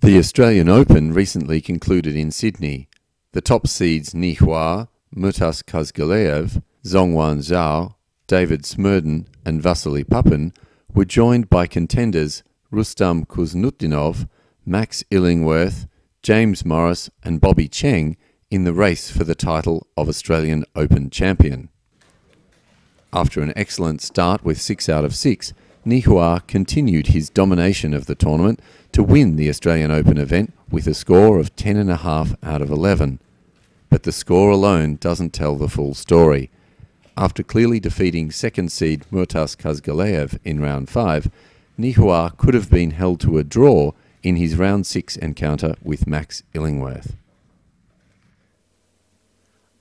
The Australian Open recently concluded in Sydney. The top seeds Niua, Murtas Kazhgaleyev, Zhongwan Zhao, David Smerdon and Vasily Papin were joined by contenders Rustam Kuznutdinov, Max Illingworth, James Morris and Bobby Cheng in the race for the title of Australian Open champion. After an excellent start with 6 out of 6, Niua continued his domination of the tournament to win the Australian Open event with a score of 10.5 out of 11. But the score alone doesn't tell the full story. After clearly defeating second seed Murtas Kazhgaleyev in round 5, Niua could have been held to a draw in his round 6 encounter with Max Illingworth.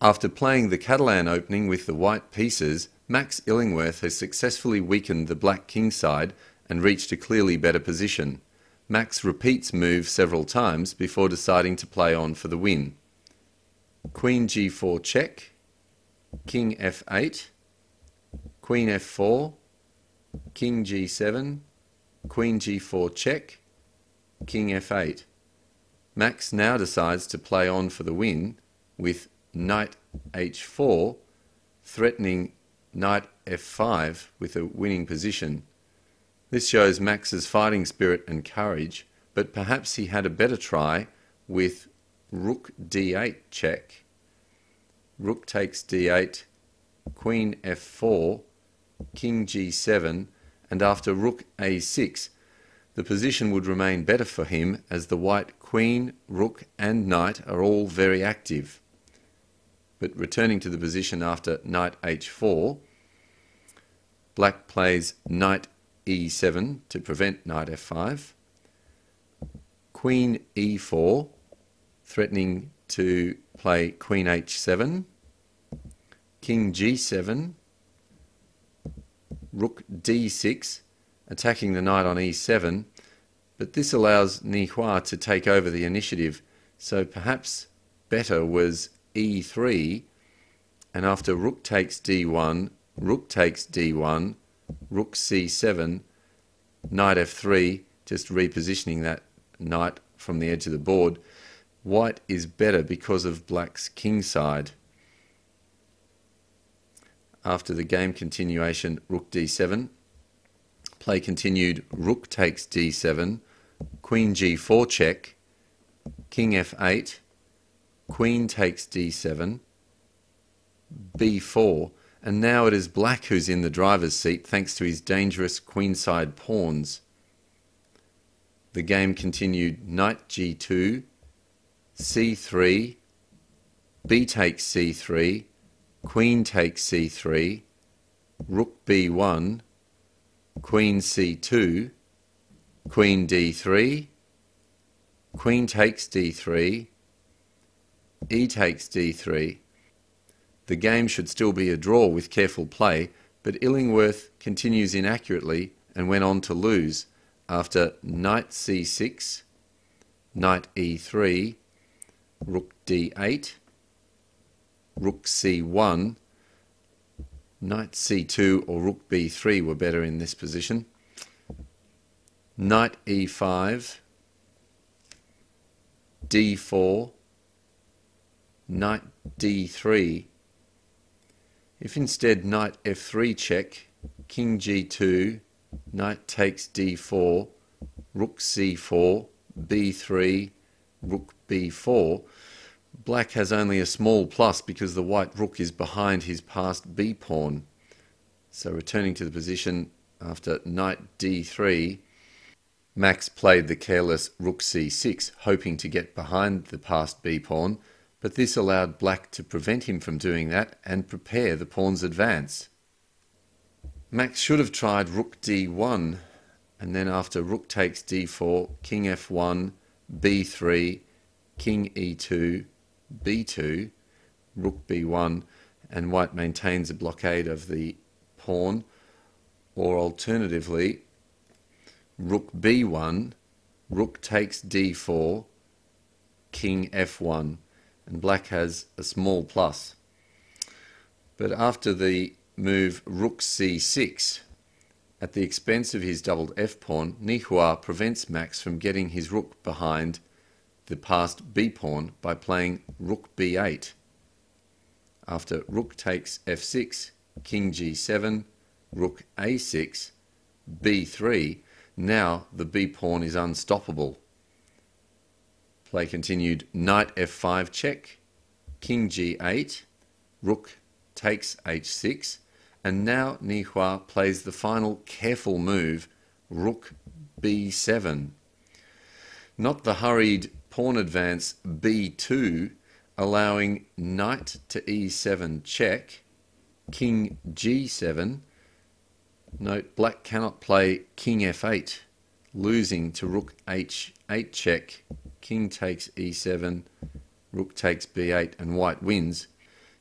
After playing the Catalan opening with the white pieces, Max Illingworth has successfully weakened the black kingside and reached a clearly better position. Max repeats move several times before deciding to play on for the win. Queen g4 check, King f8, Queen f4, King g7, Queen g4 check, King f8. Max now decides to play on for the win with Knight h4, threatening Knight f5 with a winning position. This shows Max's fighting spirit and courage, but perhaps he had a better try with Rook d8 check. Rook takes d8, Queen f4, King g7, and after Rook a6, the position would remain better for him as the white Queen, Rook and Knight are all very active. But returning to the position after Knight h4, Black plays Knight e7 to prevent Knight f5, Queen e4, threatening to play Queen h7, King g7, Rook d6, attacking the knight on e7, but this allows Niua to take over the initiative, so perhaps better was e3, and after Rook takes d1, Rook takes d1, Rook c7, Knight f3, just repositioning that knight from the edge of the board. White is better because of Black's kingside. After the game continuation, Rook d7, play continued, Rook takes d7, Queen g4 check, King f8, Queen takes d7, b4, and now it is Black who's in the driver's seat thanks to his dangerous queenside pawns. The game continued Knight g2, c3, b takes c3, Queen takes c3, Rook b1, Queen c2, Queen d3, Queen takes d3, e takes d3. The game should still be a draw with careful play, but Illingworth continues inaccurately and went on to lose after Knight c6, Knight e3, Rook d8, Rook c1, Knight c2 or Rook b3 were better in this position, Knight e5, d4, Knight d3. If instead Knight f3 check, King g2, Knight takes d4, Rook c4, b3, Rook b4, Black has only a small plus because the white Rook is behind his passed b pawn. So returning to the position after Knight d3, Max played the careless Rook c6, hoping to get behind the passed b pawn, but this allowed Black to prevent him from doing that and prepare the pawn's advance. Max should have tried Rook d1, and then after Rook takes d4, King f1, b3, King e2, b2, Rook b1, and White maintains a blockade of the pawn, or alternatively, Rook b1, Rook takes d4, King f1, and Black has a small plus. But after the move Rook c6 At the expense of his doubled f-pawn, Niua prevents Max from getting his rook behind the passed b-pawn by playing rook b8. After rook takes f6, king g7, rook a6, b3, now the b-pawn is unstoppable. Play continued, knight f5 check, king g8, rook takes h6, and now Niua plays the final careful move, rook b7. Not the hurried pawn advance b2, allowing knight to e7 check, king g7. Note, black cannot play king f8, losing to rook h8 check, king takes e7, rook takes b8, and white wins.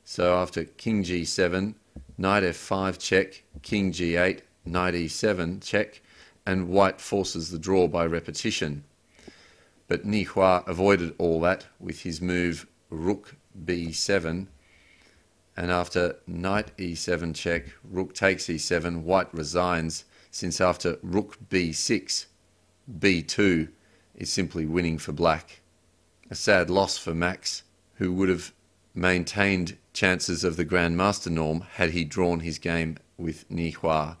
So after king g7, knight f5 check, king g8, knight e7 check, and white forces the draw by repetition. But Niua avoided all that with his move rook b7, and after knight e7 check, rook takes e7, white resigns, since after rook b6, b2 is simply winning for black. A sad loss for Max, who would have maintained chances of the Grandmaster norm had he drawn his game with Niua.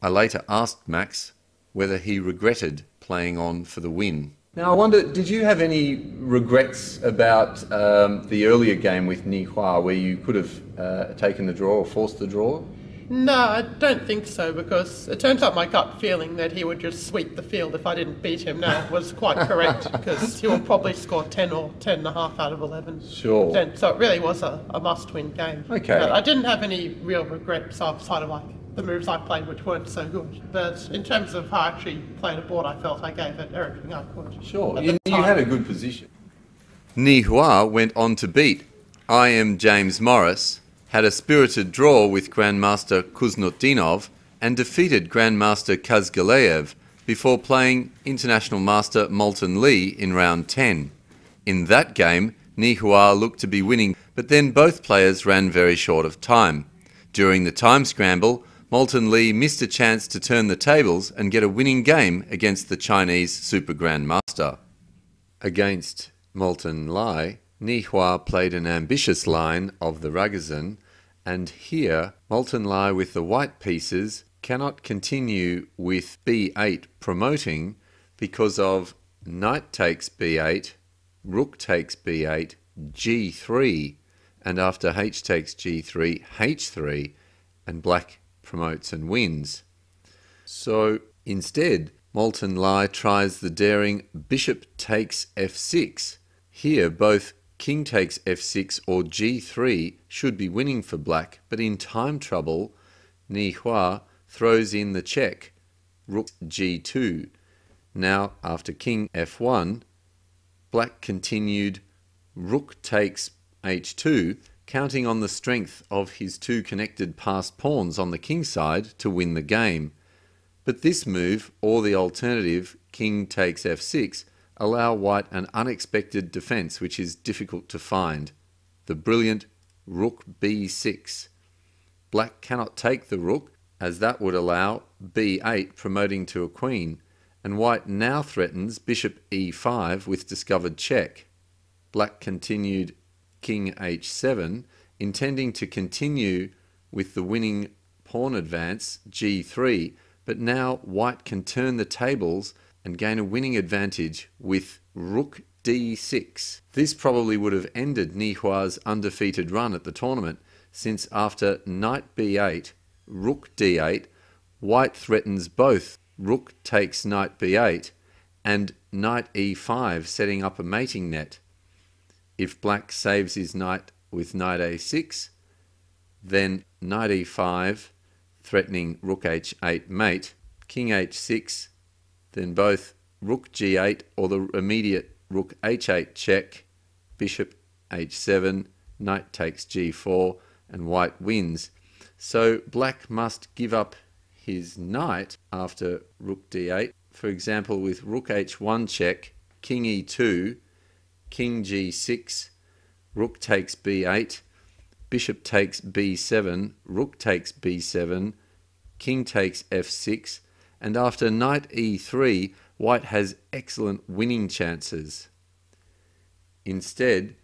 I later asked Max whether he regretted playing on for the win. Now I wonder, did you have any regrets about the earlier game with Niua where you could have taken the draw or forced the draw? No, I don't think so, because it turns out my gut feeling that he would just sweep the field if I didn't beat him now was quite correct, because he will probably score 10 or 10.5 out of 11. Sure. So it really was a must-win game. Okay. But I didn't have any real regrets outside of the moves I played, which weren't so good. But in terms of how I actually played a board, I felt I gave it everything I could. Sure, you had a good position. Niua went on to beat IM James Morris, had a spirited draw with Grandmaster Kuznetsov, and defeated Grandmaster Kazhgaleyev before playing International Master Moulthun Ly in round 10. In that game, Niua looked to be winning, but then both players ran very short of time. During the time scramble, Moulthun Ly missed a chance to turn the tables and get a winning game against the Chinese Super Grandmaster. Against Moulthun Ly, Niua played an ambitious line of the Ragozin, and here Moulthun Ly with the white pieces cannot continue with b8 promoting because of knight takes b8, rook takes b8, g3, and after h takes g3, h3, and black promotes and wins. So instead, Moulthun Ly tries the daring bishop takes f6. Here both king takes f6 or g3 should be winning for black, but in time trouble, Niua throws in the check, rook g2. Now, after king f1, black continued rook takes h2, counting on the strength of his two connected passed pawns on the king side to win the game. But this move, or the alternative, king takes f6, allow white an unexpected defence which is difficult to find, the brilliant rook b6. Black cannot take the rook, as that would allow b8 promoting to a queen, and white now threatens bishop e5 with discovered check. Black continued king h7, intending to continue with the winning pawn advance g3, but now white can turn the tables and gain a winning advantage with rook d6. This probably would have ended Niua's undefeated run at the tournament, since after knight b8, rook d8, white threatens both rook takes knight b8 and knight e5, setting up a mating net. If black saves his knight with knight a6, then knight e5, threatening rook h8 mate, king h6, then both rook g8 or the immediate rook h8 check, bishop h7, knight takes g4, and white wins. So black must give up his knight after rook d8, for example with rook h1 check, king e2, king g6, rook takes b8, bishop takes b7, rook takes b7, king takes f6, and after knight e3, white has excellent winning chances. Instead,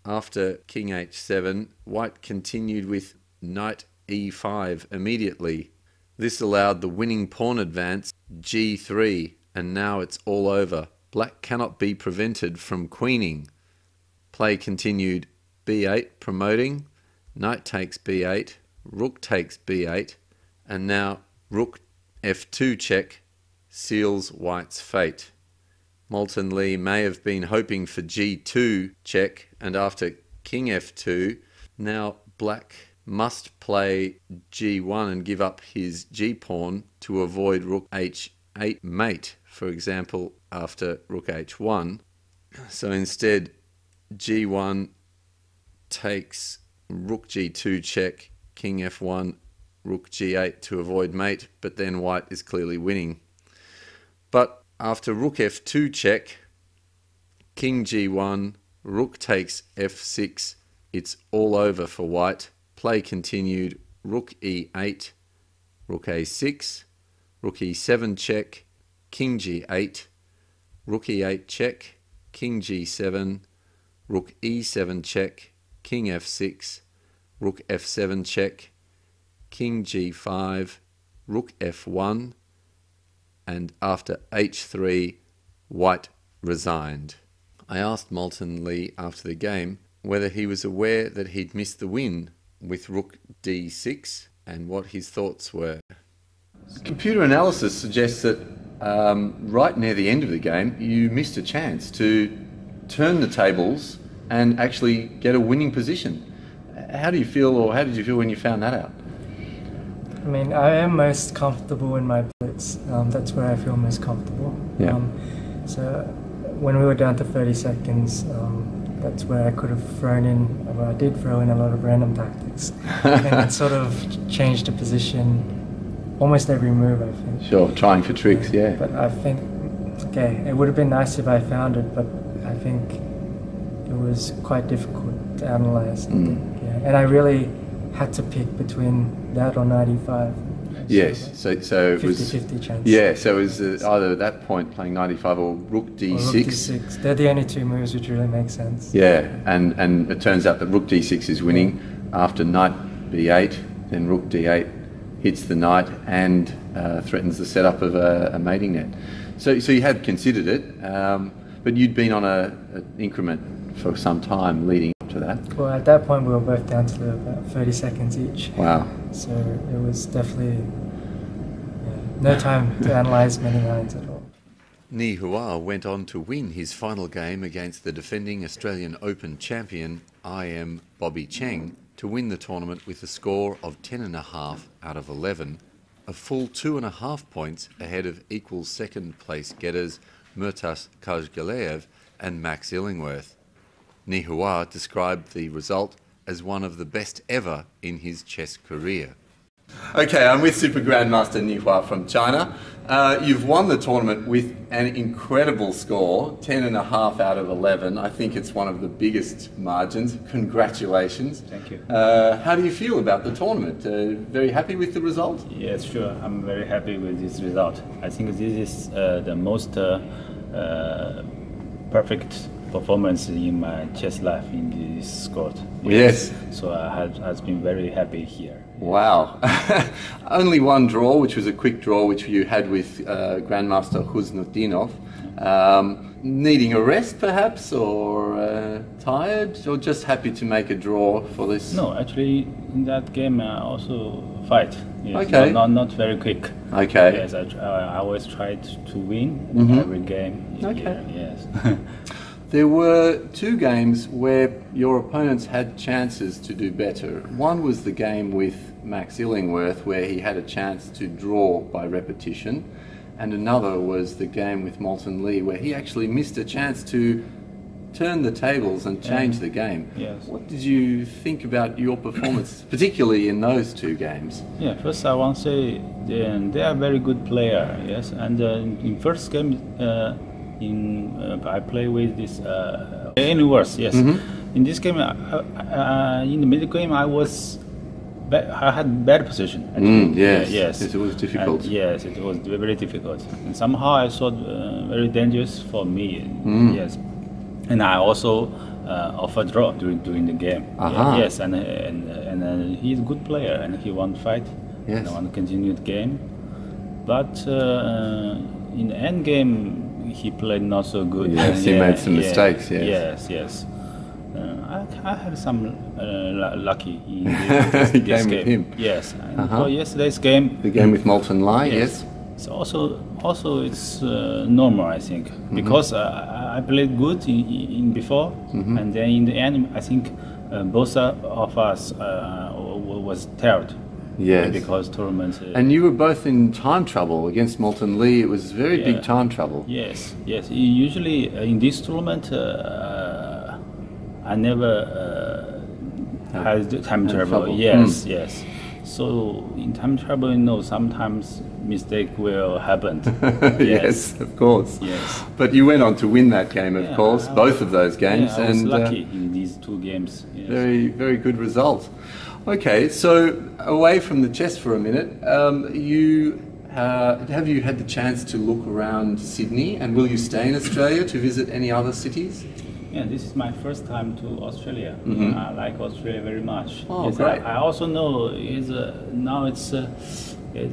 after king h7, white continued with knight e5 immediately. This allowed the winning pawn advance g3, and now it's all over. Black cannot be prevented from queening. Play continued b8, promoting, knight takes b8, rook takes b8, and now rook f2 check seals white's fate. Moulthun Ly may have been hoping for g2 check, and after king f2, now black must play g1 and give up his g-pawn to avoid rook h8 mate, for example, after rook h1. So instead, g1 takes rook g2 check, king f1, rook g8 to avoid mate, but then white is clearly winning. But after rook f2 check, king g1, rook takes f6, it's all over for white. Play continued, rook e8, rook a6, rook e7 check, king g8, rook e8 check, king g7, rook e7 check, king f6, rook f7 check, king g5, rook f1, and after h3, white resigned. I asked Moulthun Ly after the game whether he was aware that he'd missed the win with rook d6 and what his thoughts were. Computer analysis suggests that right near the end of the game, you missed a chance to turn the tables and actually get a winning position. How do you feel, or how did you feel when you found that out? I mean, I am most comfortable in my blitz. That's where I feel most comfortable. Yeah. So when we were down to 30 seconds, that's where I could have thrown in, well, I did throw in a lot of random tactics. And it sort of changed the position almost every move, I think. Sure, trying for tricks, yeah. But I think, okay, it would have been nice if I found it, but I think it was quite difficult to analyze. Yeah. And I really had to pick between that or 95. Yes, so it was 50-50 chance. Yeah, so it was either at that point playing 95 or rook d6. Or rook d6. They're the only two moves which really make sense. Yeah, and it turns out that rook d6 is winning. After knight b8, then rook d8 hits the knight and threatens the setup of a mating net. So you had considered it, but you'd been on an increment for some time leading up to that. Well, at that point we were both down to about 30 seconds each. Wow. So it was definitely no time to analyse many lines at all. Niua went on to win his final game against the defending Australian Open champion IM Bobby Cheng to win the tournament with a score of 10.5 out of 11, a full 2.5 points ahead of equal second place getters Murtas Kazhgaleyev and Max Illingworth. Niua described the result as one of the best ever in his chess career. Okay, I'm with Super Grandmaster Niua from China. You've won the tournament with an incredible score, 10.5 out of 11. I think it's one of the biggest margins. Congratulations. Thank you. How do you feel about the tournament? Very happy with the result? Yes, sure. I'm very happy with this result. I think this is the most perfect performance in my chess life in this court. Yes. So I have been very happy here. Wow. Only one draw, which was a quick draw, which you had with Grandmaster Khusnutdinov. Needing a rest, perhaps, or tired, or just happy to make a draw for this? No, actually, in that game I also fight. Yes, okay. Not very quick. Okay. Yes, I always tried to win every game. Okay. Here. Yes. There were two games where your opponents had chances to do better. One was the game with Max Illingworth, where he had a chance to draw by repetition, and another was the game with Moulthun Ly, where he actually missed a chance to turn the tables and change the game. Yes. What did you think about your performance, particularly in those two games? Yeah, first I want to say they are very good player. Yes, and in first game. I play with this Illingworth. Yes. In this game, in the middle game, I was I had bad position. Actually. Yes, yes, it was difficult. And yes, it was very difficult. And somehow I thought very dangerous for me. Yes, and I also offered draw during the game. Yes, and he's a good player, and he won the fight. Yes, and won the continued game. But in the end game, he played not so good. Yes, he made some mistakes. Yes. Yes. I had some lucky in this game game. with him. Yes, and for yesterday's game, the game with Moulthun Ly. Yes. It's also it's normal, I think, because I played good in before, and then in the end, I think both of us was tired. Yes. Because tournaments. And you were both in time trouble against Moulthun Ly. It was very big time trouble. Yes. Usually in this tournament, I never had time trouble. Yes. So in time trouble, sometimes mistake will happen. Yes, of course. Yes. But you went on to win that game, of course, both of those games. I was lucky in these two games. Yes. Very, very good result. Okay, so away from the chess for a minute, have you had the chance to look around Sydney, and will you stay in Australia to visit any other cities? Yeah, this is my first time to Australia. I like Australia very much. Oh, great. I also know now it's a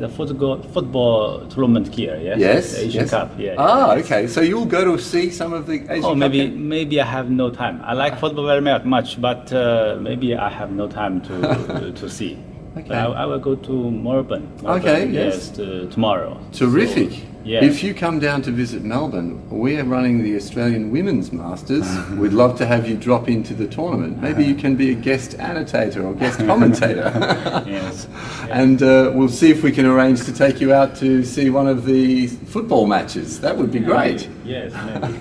football tournament here. Yes. Yes. The Asian Cup. Yeah. Okay. So you'll go to see some of the Asian Cup maybe I have no time. I like football very much, but maybe I have no time to see. Okay. But I will go to Melbourne. Okay. Yes. Tomorrow. Terrific. So, yeah. If you come down to visit Melbourne, we are running the Australian Women's Masters. We'd love to have you drop into the tournament. Maybe you can be a guest annotator or guest commentator. Yes. And we'll see if we can arrange to take you out to see one of the football matches. That would be great. Yes, maybe.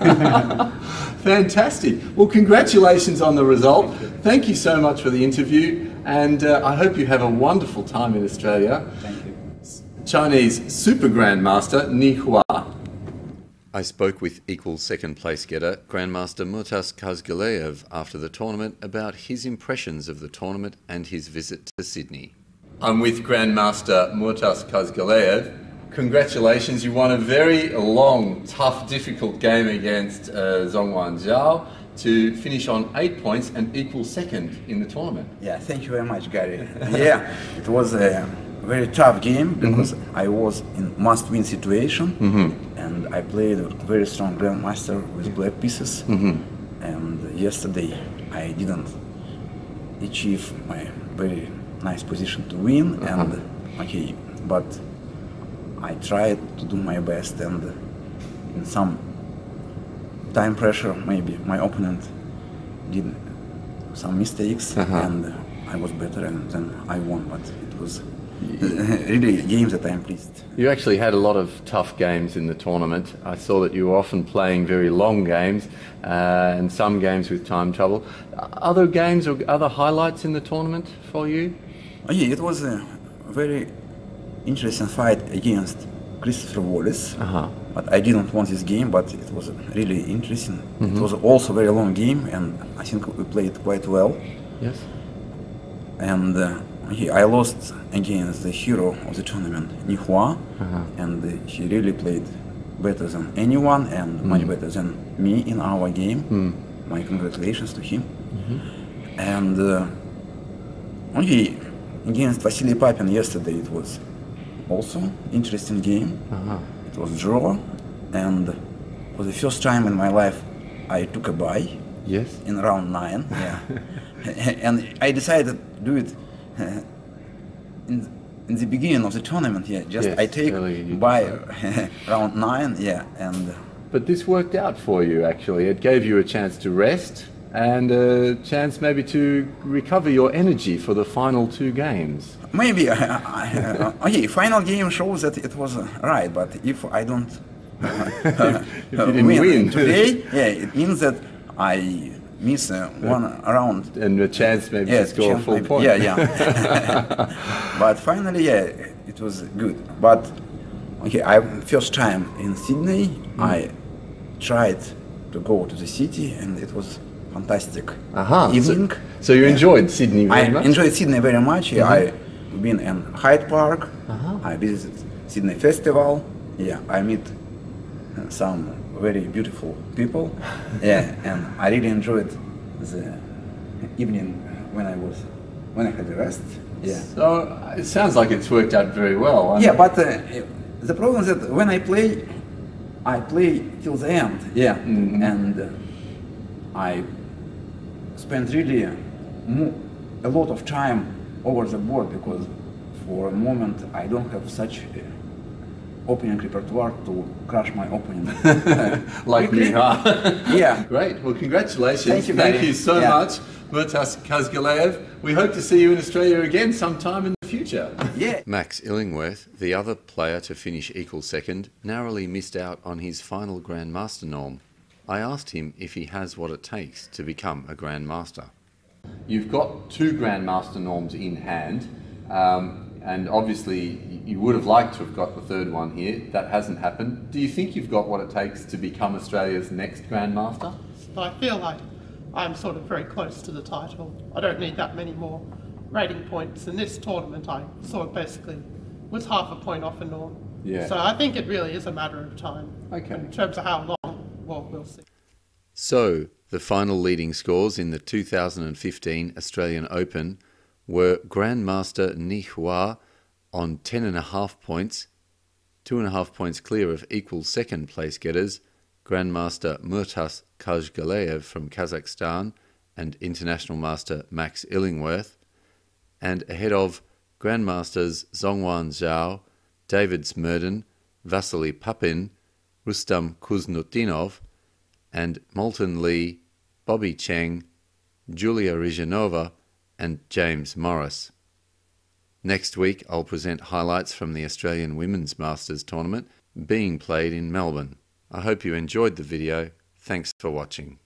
Fantastic. Well, congratulations on the result. Thank you so much for the interview, and I hope you have a wonderful time in Australia. Thank you. Chinese Super Grandmaster Niua. I spoke with equal second place getter Grandmaster Murtas Kazhgaleyev after the tournament about his impressions of the tournament and his visit to Sydney. I'm with Grandmaster Murtas Kazhgaleyev. Congratulations, you won a very long, tough, difficult game against Zhongwan Zhao to finish on 8 points and equal second in the tournament. Yeah, thank you very much, Gary. Yeah, it was a very tough game because I was in must-win situation and I played a very strong grandmaster with black pieces. And yesterday I didn't achieve my very nice position to win. And but I tried to do my best, and in some time pressure, maybe my opponent did some mistakes, and I was better, and then I won. But it was really games that I'm pleased. You actually had a lot of tough games in the tournament. I saw that you were often playing very long games, and some games with time trouble. Other games or other highlights in the tournament for you? Yeah, it was a very interesting fight against Christopher Wallace, but I didn't win this game, but it was really interesting. It was also a very long game, and I think we played quite well. Yes. And I lost against the hero of the tournament, Niua, and he really played better than anyone and much better than me in our game. My congratulations to him. And against Vasily Papin yesterday, it was also interesting game. It was draw, and for the first time in my life I took a bye. Yes. In round 9. Yeah. And I decided to do it in the beginning of the tournament. Yeah, just I take bye round 9. Yeah, and but this worked out for you actually. It gave you a chance to rest and a chance maybe to recover your energy for the final 2 games. Maybe, final game shows that it was right, but if I don't if you didn't win today, it means that I miss one round. And a chance maybe to score a full point. Yeah. But finally, it was good. But, first time in Sydney, I tried to go to the city, and it was fantastic evening. So you enjoyed Sydney very much? I enjoyed Sydney very much. I been in Hyde Park. I visited Sydney Festival. Yeah, I meet some very beautiful people. Yeah, and I really enjoyed the evening when I had the rest. Yeah. So it sounds like it's worked out very well. Yeah, but the problem is that when I play till the end. Yeah, and I spend really a lot of time over the board because for a moment I don't have such opening repertoire to crush my opponent. Like me, huh? Yeah. Great. Well, congratulations. Thank you, Thank Gary. you so Yeah. much, Murtas Kazhgaleyev. We hope to see you in Australia again sometime in the future. Yeah. Max Illingworth, the other player to finish equal second, narrowly missed out on his final Grandmaster norm. I asked him if he has what it takes to become a Grandmaster. You've got 2 Grandmaster norms in hand, and obviously you would have liked to have got the 3rd one here. That hasn't happened. Do you think you've got what it takes to become Australia's next Grandmaster? I feel like I'm sort of very close to the title. I don't need that many more rating points. In this tournament, I sort of basically was half a point off a norm. Yeah. So I think it really is a matter of time. Okay. In terms of how long, well, we'll see. So, the final leading scores in the 2015 Australian Open were Grandmaster Niua on 10.5 points, 2.5 points clear of equal second place getters, Grandmaster Murtas Kazhgaleyev from Kazakhstan and International Master Max Illingworth, and ahead of Grandmasters Zhongwan Zhao, David Smerdon, Vasily Papin, Rustam Kuznutinov, and Moulthun Ly, Bobby Cheng, Julia Rizhanova, and James Morris. Next week I'll present highlights from the Australian Women's Masters tournament being played in Melbourne. I hope you enjoyed the video. Thanks for watching.